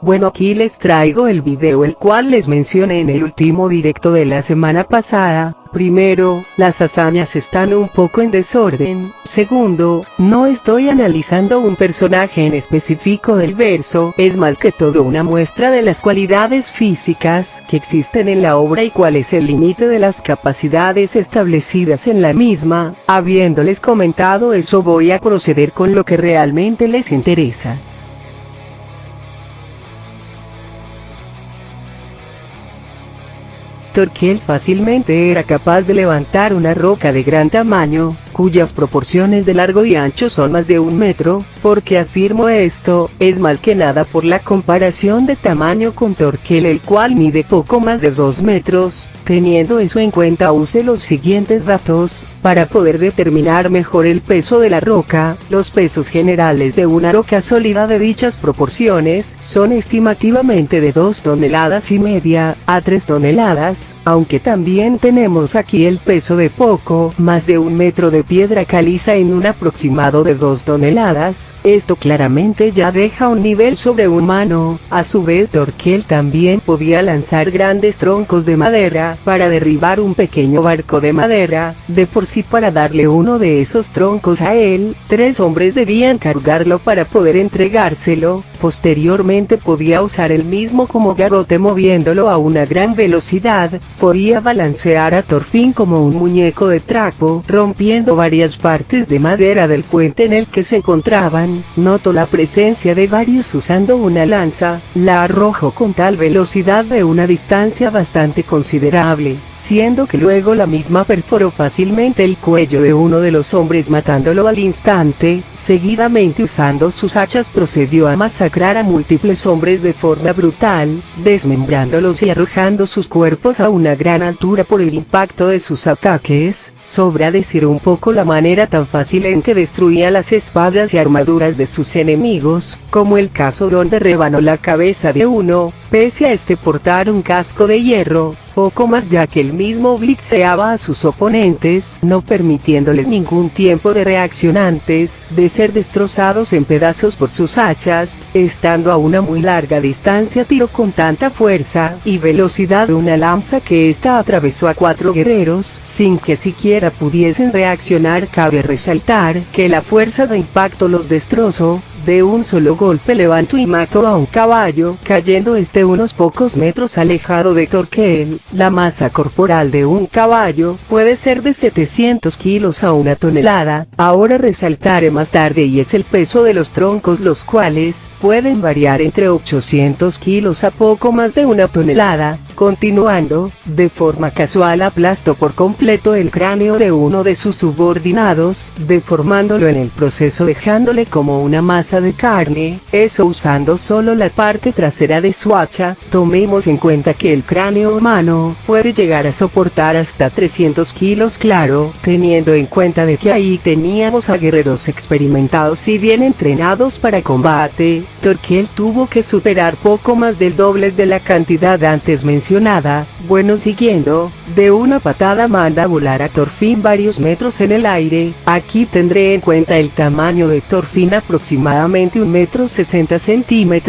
Bueno, aquí les traigo el video el cual les mencioné en el último directo de la semana pasada. Primero, las hazañas están un poco en desorden. Segundo, no estoy analizando un personaje en específico del verso, es más que todo una muestra de las cualidades físicas que existen en la obra y cuál es el límite de las capacidades establecidas en la misma. Habiéndoles comentado eso, voy a proceder con lo que realmente les interesa. Thorkell fácilmente era capaz de levantar una roca de gran tamaño, cuyas proporciones de largo y ancho son más de 1 metro. ¿Por qué afirmo esto? Es más que nada por la comparación de tamaño con Thorkell, el cual mide poco más de 2 metros. Teniendo eso en cuenta, use los siguientes datos, para poder determinar mejor el peso de la roca. Los pesos generales de una roca sólida de dichas proporciones son estimativamente de 2,5 toneladas a 3 toneladas, aunque también tenemos aquí el peso de poco más de 1 metro de piedra caliza en un aproximado de 2 toneladas. Esto claramente ya deja un nivel sobrehumano. A su vez, Thorkell también podía lanzar grandes troncos de madera para derribar un pequeño barco de madera. De por sí, para darle uno de esos troncos a él, 3 hombres debían cargarlo para poder entregárselo. Posteriormente podía usar el mismo como garrote moviéndolo a una gran velocidad. Podía balancear a Thorfinn como un muñeco de trapo, rompiendo varias partes de madera del puente en el que se encontraban. Notó la presencia de varios usando una lanza, la arrojó con tal velocidad de una distancia bastante considerable, siendo que luego la misma perforó fácilmente el cuello de uno de los hombres matándolo al instante. Seguidamente, usando sus hachas, procedió a masacrar a múltiples hombres de forma brutal, desmembrándolos y arrojando sus cuerpos a una gran altura por el impacto de sus ataques. Sobra decir un poco la manera tan fácil en que destruía las espadas y armaduras de sus enemigos, como el caso donde rebanó la cabeza de uno, pese a este portar un casco de hierro. Poco más, ya que él mismo blitzeaba a sus oponentes, no permitiéndoles ningún tiempo de reacción antes de ser destrozados en pedazos por sus hachas. Estando a una muy larga distancia, tiró con tanta fuerza y velocidad una lanza que ésta atravesó a 4 guerreros sin que siquiera pudiesen reaccionar. Cabe resaltar que la fuerza de impacto los destrozó. De un solo golpe levantó y mató a un caballo, cayendo este unos pocos metros alejado de Thorkell. La masa corporal de un caballo puede ser de 700 kilos a 1 tonelada. Ahora resaltaré más tarde y es el peso de los troncos, los cuales pueden variar entre 800 kilos a poco más de 1 tonelada. Continuando, de forma casual aplastó por completo el cráneo de uno de sus subordinados, deformándolo en el proceso, dejándole como una masa de carne, eso usando solo la parte trasera de su hacha. Tomemos en cuenta que el cráneo humano puede llegar a soportar hasta 300 kilos, claro, teniendo en cuenta de que ahí teníamos a guerreros experimentados y bien entrenados para combate. Thorkell tuvo que superar poco más del doble de la cantidad antes mencionada. Bueno, siguiendo, de una patada manda a volar a Thorfinn varios metros en el aire. Aquí tendré en cuenta el tamaño de Thorfinn, aproximadamente 1,60 m.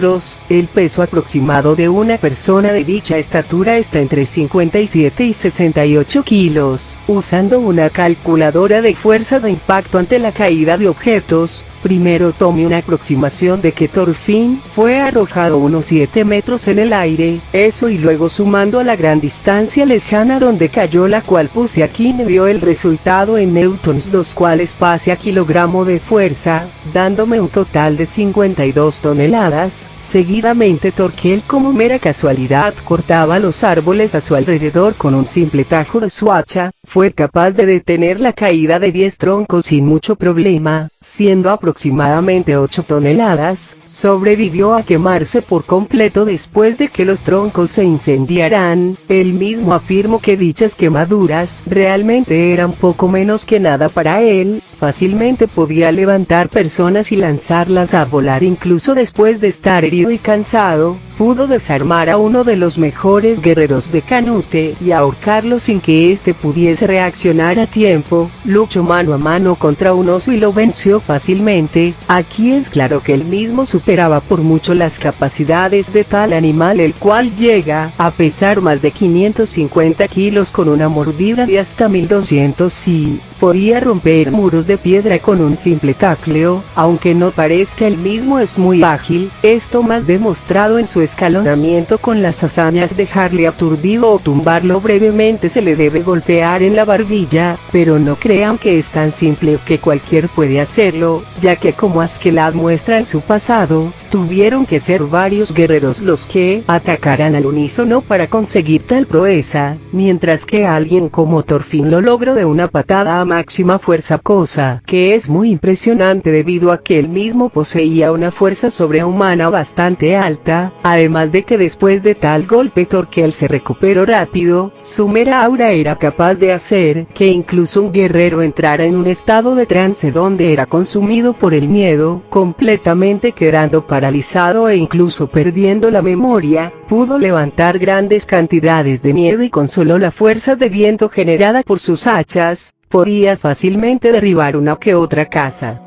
El peso aproximado de una persona de dicha estatura está entre 57 y 68 kilos. Usando una calculadora de fuerza de impacto ante la caída de objetos, primero tome una aproximación de que Thorfinn fue arrojado unos 7 metros en el aire, eso, y luego sumando a la gran distancia lejana donde cayó, la cual puse aquí, me dio el resultado en newtons, los cuales pase a kilogramo de fuerza, dándome un total de 52 toneladas. Seguidamente Thorkell, como mera casualidad, cortaba los árboles a su alrededor con un simple tajo de su hacha. Fue capaz de detener la caída de 10 troncos sin mucho problema, siendo aproximadamente 8 toneladas. Sobrevivió a quemarse por completo después de que los troncos se incendiaran. Él mismo afirmó que dichas quemaduras realmente eran poco menos que nada para él. Fácilmente podía levantar personas y lanzarlas a volar, incluso después de estar herido y cansado. Pudo desarmar a uno de los mejores guerreros de Canute y ahorcarlo sin que éste pudiese reaccionar a tiempo. Luchó mano a mano contra un oso y lo venció fácilmente. Aquí es claro que él mismo superaba por mucho las capacidades de tal animal, el cual llega a pesar más de 550 kilos con una mordida de hasta 1200 y podía romper muros de piedra con un simple tacleo. Aunque no parezca, el mismo es muy ágil, esto más demostrado en su escalonamiento con las hazañas de dejarle aturdido o tumbarlo brevemente. Se le debe golpear en la barbilla, pero no crean que es tan simple que cualquier puede hacerlo, ya que como Askeladd muestra en su pasado, tuvieron que ser varios guerreros los que atacaran al unísono para conseguir tal proeza, mientras que alguien como Thorfinn lo logró de una patada a máxima fuerza, cosa que es muy impresionante debido a que él mismo poseía una fuerza sobrehumana bastante alta, además de que después de tal golpe Thorkell se recuperó rápido. Su mera aura era capaz de hacer que incluso un guerrero entrara en un estado de trance donde era consumido por el miedo, completamente quedando paralizado e incluso perdiendo la memoria. Pudo levantar grandes cantidades de nieve y con solo la fuerza de viento generada por sus hachas, podía fácilmente derribar una que otra casa.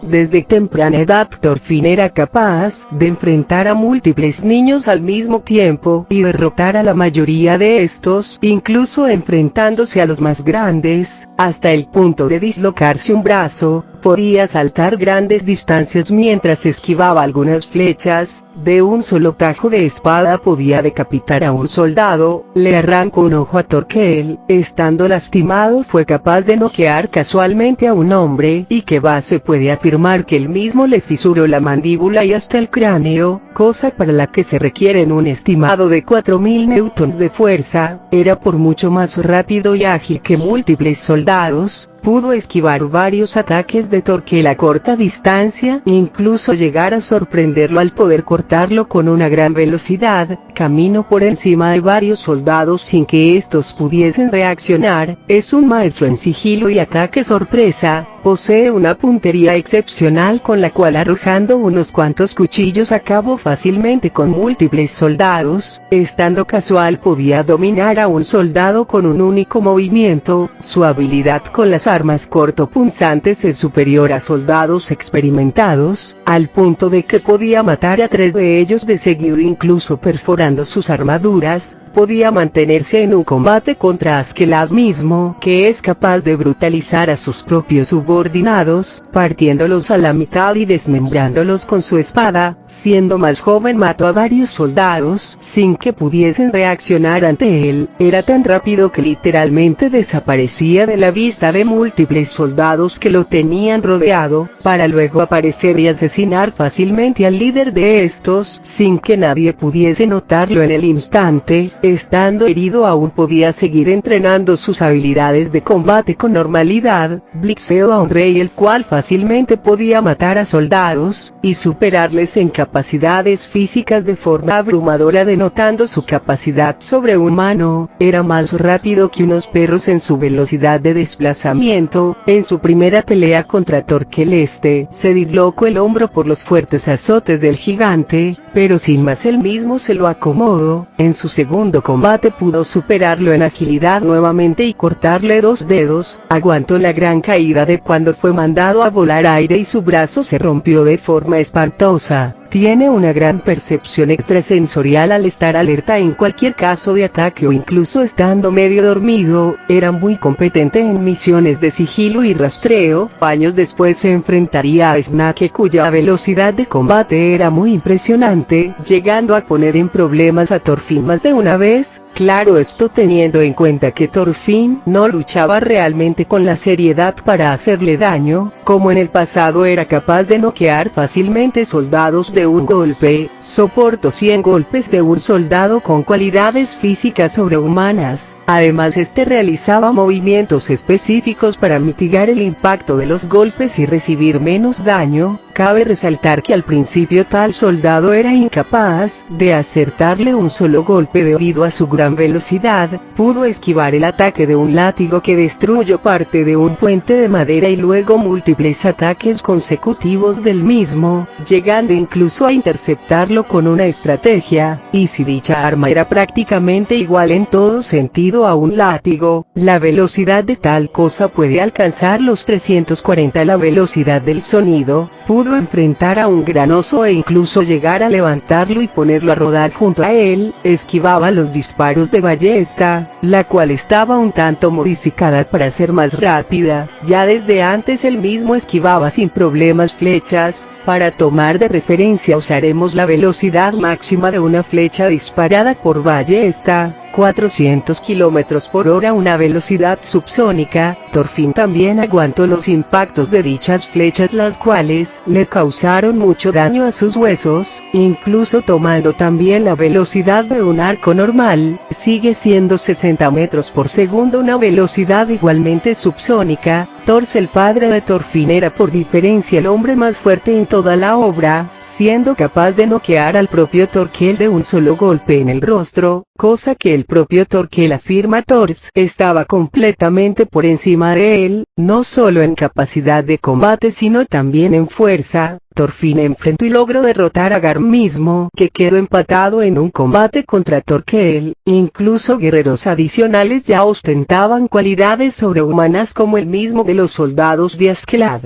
Desde temprana edad Thorfinn era capaz de enfrentar a múltiples niños al mismo tiempo y derrotar a la mayoría de estos, incluso enfrentándose a los más grandes, hasta el punto de dislocarse un brazo. Podía saltar grandes distancias mientras esquivaba algunas flechas. De un solo tajo de espada podía decapitar a un soldado. Le arrancó un ojo a Thorkell. Estando lastimado fue capaz de noquear casualmente a un hombre, y que se puede afirmar que él mismo le fisuró la mandíbula y hasta el cráneo, cosa para la que se requieren un estimado de 4000 newtons de fuerza. Era por mucho más rápido y ágil que múltiples soldados. Pudo esquivar varios ataques de Thorkell a corta distancia, incluso llegar a sorprenderlo al poder cortarlo con una gran velocidad. Caminó por encima de varios soldados sin que estos pudiesen reaccionar. Es un maestro en sigilo y ataque sorpresa. Posee una puntería excepcional con la cual, arrojando unos cuantos cuchillos, acabó fácilmente con múltiples soldados. Estando casual podía dominar a un soldado con un único movimiento. Su habilidad con las armas cortopunzantes es superior a soldados experimentados, al punto de que podía matar a 3 de ellos de seguido, incluso perforando sus armaduras. Podía mantenerse en un combate contra Askeladd mismo, que es capaz de brutalizar a sus propios subordinados, partiéndolos a la mitad y desmembrándolos con su espada. Siendo más joven mató a varios soldados sin que pudiesen reaccionar ante él. Era tan rápido que literalmente desaparecía de la vista de múltiples soldados que lo tenían rodeado, para luego aparecer y asesinar fácilmente al líder de estos, sin que nadie pudiese notarlo en el instante. Estando herido aún podía seguir entrenando sus habilidades de combate con normalidad. Blixeó a un rey el cual fácilmente podía matar a soldados y superarles en capacidades físicas de forma abrumadora, denotando su capacidad sobrehumano. Era más rápido que unos perros en su velocidad de desplazamiento. En su primera pelea contra Thorkell se dislocó el hombro por los fuertes azotes del gigante, pero sin más él mismo se lo acomodó. En su segundo combate pudo superarlo en agilidad nuevamente y cortarle 2 dedos. Aguantó la gran caída de cuando fue mandado a volar aire y su brazo se rompió de forma espantosa. Tiene una gran percepción extrasensorial al estar alerta en cualquier caso de ataque o incluso estando medio dormido. Era muy competente en misiones de sigilo y rastreo. Años después se enfrentaría a Snake, cuya velocidad de combate era muy impresionante, llegando a poner en problemas a Thorfinn más de una vez. Claro, esto teniendo en cuenta que Thorfinn no luchaba realmente con la seriedad para hacerle daño. Como en el pasado, era capaz de noquear fácilmente soldados de un golpe. Soportó 100 golpes de un soldado con cualidades físicas sobrehumanas. Además, realizaba movimientos específicos para mitigar el impacto de los golpes y recibir menos daño. Cabe resaltar que al principio tal soldado era incapaz de acertarle un solo golpe debido a su gran velocidad. Pudo esquivar el ataque de un látigo que destruyó parte de un puente de madera y luego múltiples ataques consecutivos del mismo, llegando incluso incluso a interceptarlo con una estrategia, y si dicha arma era prácticamente igual en todo sentido a un látigo, la velocidad de tal cosa puede alcanzar los 340 la velocidad del sonido, pudo enfrentar a un gran oso e incluso llegar a levantarlo y ponerlo a rodar junto a él, esquivaba los disparos de ballesta, la cual estaba un tanto modificada para ser más rápida, ya desde antes él mismo esquivaba sin problemas flechas. Para tomar de referencia usaremos la velocidad máxima de una flecha disparada por ballesta, 400 km por hora, una velocidad subsónica. Thorfinn también aguantó los impactos de dichas flechas, las cuales le causaron mucho daño a sus huesos, incluso tomando también la velocidad de un arco normal, sigue siendo 60 metros por segundo, una velocidad igualmente subsónica. Thor, el padre de Thorfinn, era por diferencia el hombre más fuerte en toda la obra, siendo capaz de noquear al propio Thorkel de un solo golpe en el rostro, cosa que el propio Thorkel afirma Thor estaba completamente por encima de él, no solo en capacidad de combate sino también en fuerza. Thorfinn enfrentó y logró derrotar a Garm mismo, que quedó empatado en un combate contra Thorkel. Incluso guerreros adicionales ya ostentaban cualidades sobrehumanas como el mismo de los soldados de Askeladd.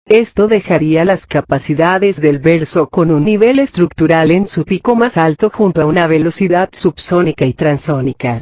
Esto dejaría las capacidades del verso con un nivel estructural en su pico más alto junto a una velocidad subsónica y transónica.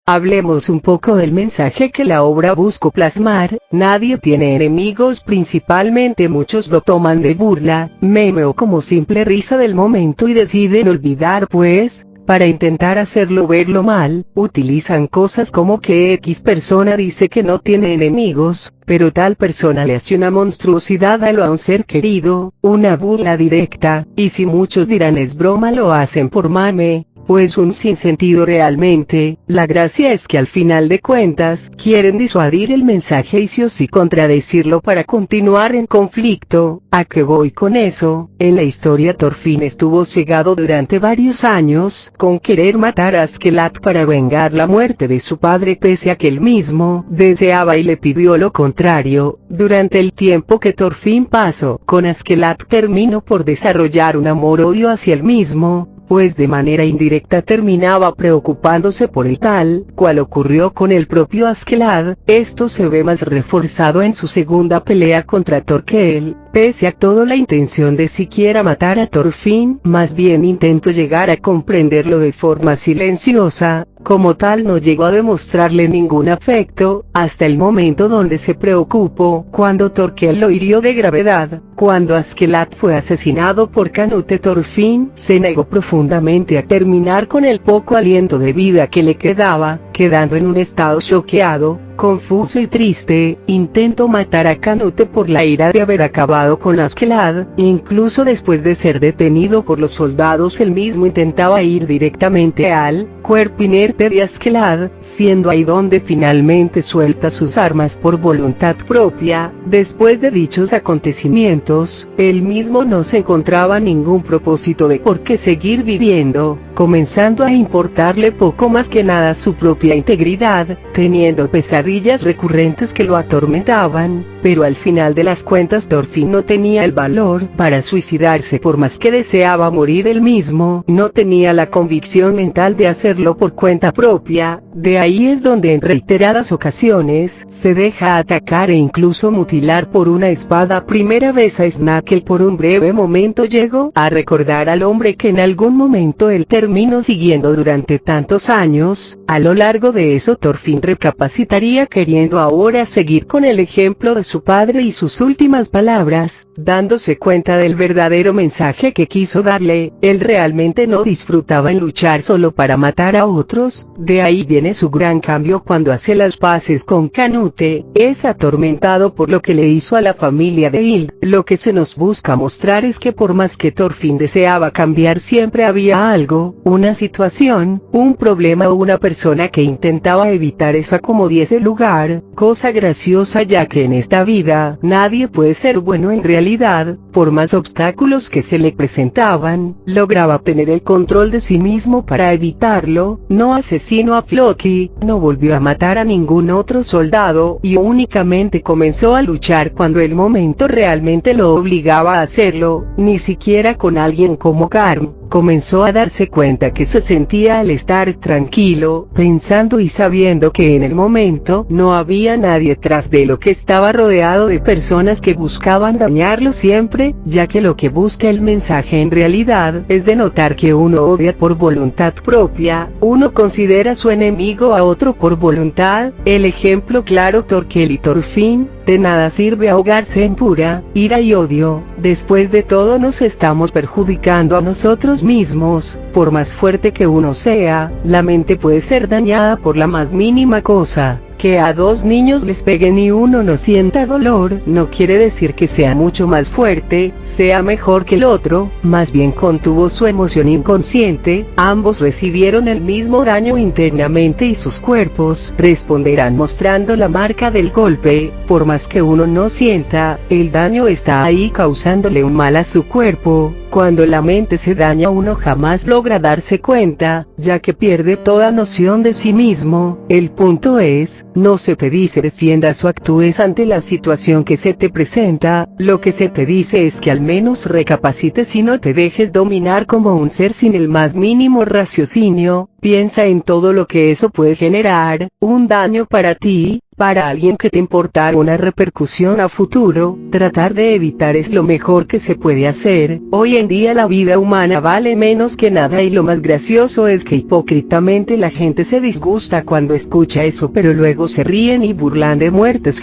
Hablemos un poco del mensaje que la obra buscó plasmar. Nadie tiene enemigos, principalmente muchos lo toman de burla, meme o como simple risa del momento y deciden olvidar, pues, para intentar hacerlo verlo mal, utilizan cosas como que X persona dice que no tiene enemigos, pero tal persona le hace una monstruosidad a un ser querido, una burla directa, y si muchos dirán es broma, lo hacen por mame, pues un sinsentido realmente. La gracia es que al final de cuentas, quieren disuadir el mensaje y sí o sí contradecirlo para continuar en conflicto. ¿A qué voy con eso? En la historia Thorfinn estuvo cegado durante varios años, con querer matar a Askeladd para vengar la muerte de su padre, pese a que él mismo deseaba y le pidió lo contrario. Durante el tiempo que Thorfinn pasó con Askeladd terminó por desarrollar un amor-odio hacia él mismo, pues de manera indirecta terminaba preocupándose por el tal, cual ocurrió con el propio Askeladd. Esto se ve más reforzado en su segunda pelea contra Thorkel. Pese a todo, la intención de siquiera matar a Thorfinn, más bien intentó llegar a comprenderlo de forma silenciosa. Como tal no llegó a demostrarle ningún afecto, hasta el momento donde se preocupó, cuando Thorkel lo hirió de gravedad. Cuando Askeladd fue asesinado por Canute, Thorfinn se negó profundamente a terminar con el poco aliento de vida que le quedaba, quedando en un estado choqueado, confuso y triste. Intentó matar a Canute por la ira de haber acabado con Askeladd. Incluso después de ser detenido por los soldados, él mismo intentaba ir directamente al cuerpo inerte de Askeladd, siendo ahí donde finalmente suelta sus armas por voluntad propia. Después de dichos acontecimientos, él mismo no se encontraba ningún propósito de por qué seguir viviendo, comenzando a importarle poco más que nada su propia integridad, teniendo pesadillas recurrentes que lo atormentaban. Pero al final de las cuentas Thorfinn no tenía el valor para suicidarse, por más que deseaba morir él mismo, no tenía la convicción mental de hacerlo por cuenta propia. De ahí es donde en reiteradas ocasiones se deja atacar e incluso mutilar por una espada. Primera vez a Snakel. Por un breve momento llegó a recordar al hombre que en algún momento él terminó siguiendo durante tantos años. A lo largo de eso Thorfinn recapacitaría, queriendo ahora seguir con el ejemplo de su padre y sus últimas palabras, dándose cuenta del verdadero mensaje que quiso darle. Él realmente no disfrutaba en luchar solo para matar a otros. De ahí viene su gran cambio cuando hace las paces con Canute. Es atormentado por lo que le hizo a la familia de Hild. Lo que se nos busca mostrar es que por más que Thorfinn deseaba cambiar, siempre había algo, una situación, un problema o una persona que intentaba evitar eso como diese lugar. Cosa graciosa, ya que en esta vida nadie puede ser bueno en realidad. Por más obstáculos que se le presentaban, lograba obtener el control de sí mismo para evitarlo. hacerlo, no asesinó a Floki, no volvió a matar a ningún otro soldado, y únicamente comenzó a luchar cuando el momento realmente lo obligaba a hacerlo, ni siquiera con alguien como Garm. Comenzó a darse cuenta que se sentía al estar tranquilo, pensando y sabiendo que en el momento no había nadie tras de lo que estaba rodeado de personas que buscaban dañarlo siempre, ya que lo que busca el mensaje en realidad es denotar que uno odia por voluntad propia, uno considera su enemigo a otro por voluntad. El ejemplo claro: Thorkel y Thorfinn. De nada sirve ahogarse en pura ira y odio, después de todo nos estamos perjudicando a nosotros mismos. Por más fuerte que uno sea, la mente puede ser dañada por la más mínima cosa. Que a dos niños les peguen y uno no sienta dolor, no quiere decir que sea mucho más fuerte, sea mejor que el otro, más bien contuvo su emoción inconsciente, ambos recibieron el mismo daño internamente y sus cuerpos responderán mostrando la marca del golpe. Por más que uno no sienta, el daño está ahí causándole un mal a su cuerpo. Cuando la mente se daña uno jamás logra darse cuenta, ya que pierde toda noción de sí mismo. El punto es, no se te dice defiendas o actúes ante la situación que se te presenta, lo que se te dice es que al menos recapacites y no te dejes dominar como un ser sin el más mínimo raciocinio. Piensa en todo lo que eso puede generar, un daño para ti, para alguien que te importará una repercusión a futuro. Tratar de evitar es lo mejor que se puede hacer. Hoy en día la vida humana vale menos que nada y lo más gracioso es que hipócritamente la gente se disgusta cuando escucha eso, pero luego se ríen y burlan de muertes.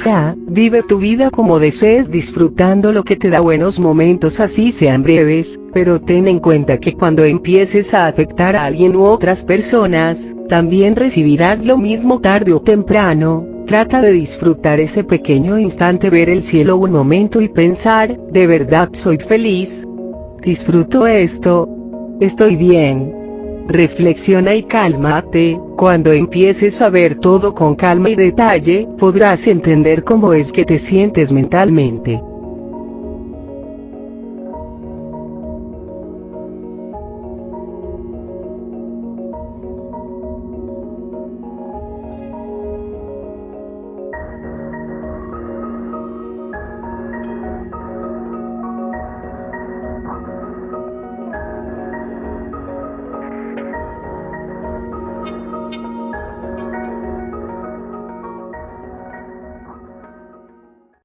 Vive tu vida como desees, disfrutando lo que te da buenos momentos, así sean breves, pero ten en cuenta que cuando empieces a afectar a alguien u otras personas, también recibirás lo mismo tarde o temprano. Trata de disfrutar ese pequeño instante, ver el cielo un momento y pensar, ¿de verdad soy feliz? ¿Disfruto esto? ¿Estoy bien? Reflexiona y cálmate. Cuando empieces a ver todo con calma y detalle, podrás entender cómo es que te sientes mentalmente.